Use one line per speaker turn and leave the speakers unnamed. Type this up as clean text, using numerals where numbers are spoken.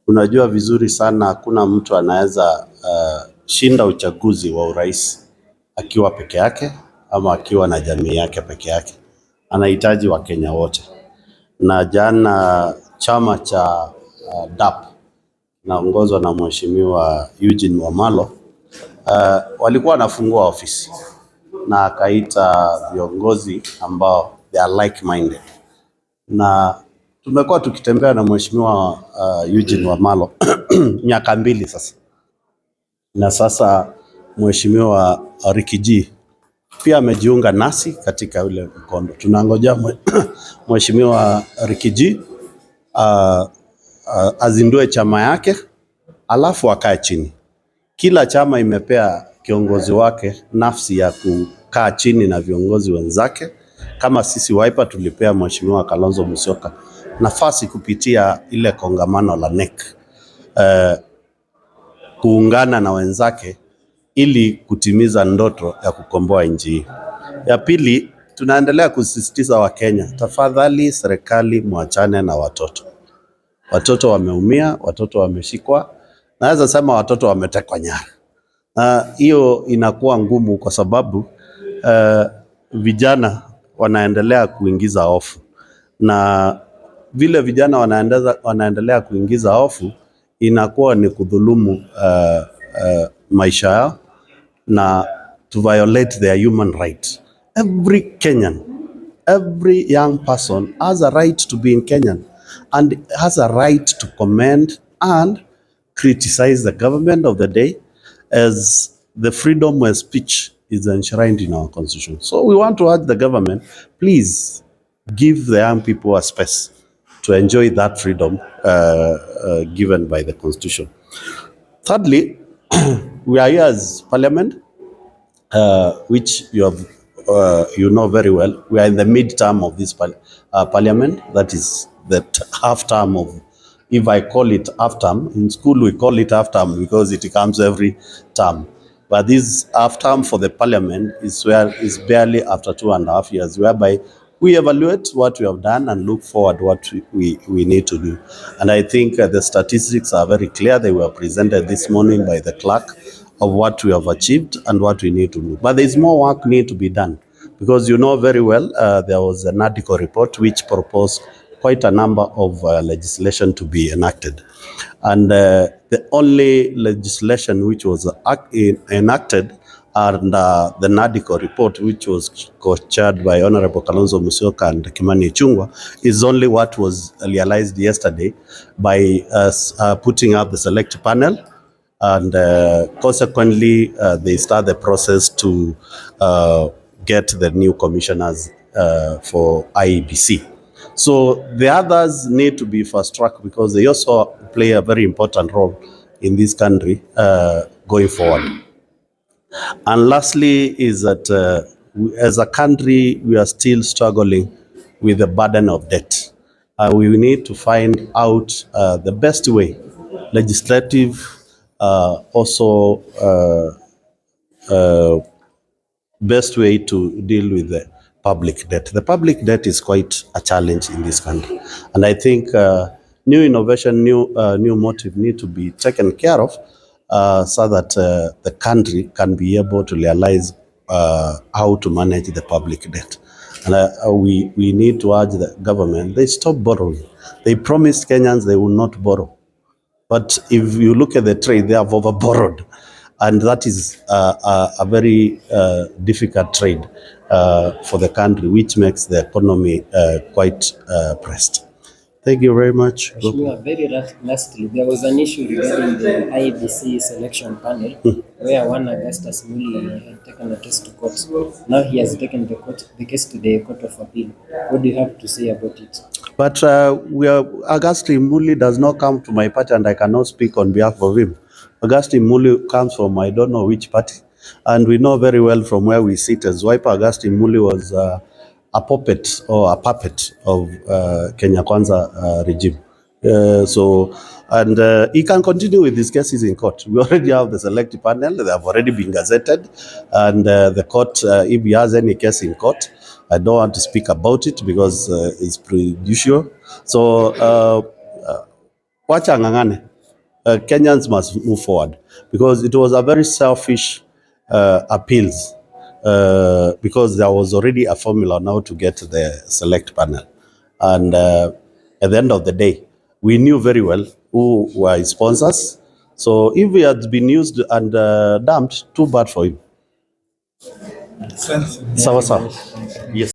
Unajua vizuri sana hakuna mtu anaweza shinda uchaguzi wa urais akiwa peke yake ama akiwa na jamii yake peke yake. Anahitaji Wakenya wote. Na jana chama cha DAP naongozwa na Mheshimiwa Eugene Wamalwa walikuwa wanafungua ofisi na akaita viongozi ambao they are like minded, na tumekuwa tukitembea na Mheshimiwa Eugene Wamalwa miaka 2 sasa, na sasa Mheshimiwa Rikiji pia amejiunga nasi katika ule mkondo. Tunangojea Mheshimiwa Rikiji azindue chama yake alafu akae chini. Kila chama imepea kiongozi wake nafsi ya kukaa chini na viongozi wenzake. Kama sisi Wiper tulipea Mheshimiwa Kalonzo Musyoka nafasi kupitia ile kongamano la NEC kuungana na wenzake ili kutimiza ndoto ya kukomboa nchi hii. Ya pili, tunaendelea kusisitiza Wakenya, tafadhali serikali muachane na watoto. Watoto wameumia, watoto wameshikwa, naweza sema watoto wametekwa nyara. Hiyo inakuwa ngumu kwa sababu vijana wanaendelea kuingiza hofu, na vile vijana wanaendelea kuingiza hofu inakuwa ni kudhulumu maisha yao na to violate their human right. Every Kenyan, every young person has a right to be in Kenya and has a right to comment and criticize the government of the day, as the freedom of speech is enshrined in our constitution. So we want to urge the government, please give the young people a space to enjoy that freedom given by the constitution. Thirdly, we are here as Parliament, which you have, you know very well. We are in the mid-term of this Parliament. That is the half-term of, if I call it half-term, in school we call it half-term because it comes every term. But this half-term for the Parliament is barely after 2.5 years, whereby we evaluate what we have done and look forward what we need to do. And I think the statistics are very clear. They were presented this morning by the clerk of what we have achieved and what we need to do. But there is more work need to be done, because you know very well there was an article report which proposed quite a number of legislation to be enacted. And the only legislation which was enacted and the NADICO report, which was co-chaired by Honorable Kalonzo Musyoka and Kimani Ichung'wah, is only what was realized yesterday by putting up the select panel, and consequently they start the process to get the new commissioners for IEBC. So the others need to be fast-tracked because they also play a very important role in this country going forward. And lastly is that as a country, we are still struggling with the burden of debt. We need to find out the best way, legislative, also best way to deal with the public debt. The public debt is quite a challenge in this country. And I think new innovation, new motive need to be taken care of, so that the country can be able to realize how to manage the public debt. And we need to urge the government, they stop borrowing. They promised Kenyans they will not borrow. But if you look at the trade, they have over-borrowed. And that is a very difficult trade for the country, which makes the economy quite pressed. Thank you very much.
Very lastly, there was an issue regarding the IEBC selection panel where one Augustus Mule had taken a case to court. Now he has taken the case to the Court of Appeal. What do you have to say about it?
But Augustus Mule does not come to my party, and I cannot speak on behalf of him. Augustus Mule comes from I don't know which party, and we know very well from where we sit as Wiper. Augustus Mule was a puppet of Kenya Kwanza regime. He can continue with his cases in court. We already have the select panel. They have already been gazetted, and the court, if he has any case in court, I don't want to speak about it because it's prejudicial. So wacha ng'ang'ane. Kenyans must move forward, because it was a very selfish appeals, because there was already a formula now to get the select panel. And at the end of the day, we knew very well who were his sponsors. So if he had been used and dumped, too bad for him. Sawa sawa. Yes.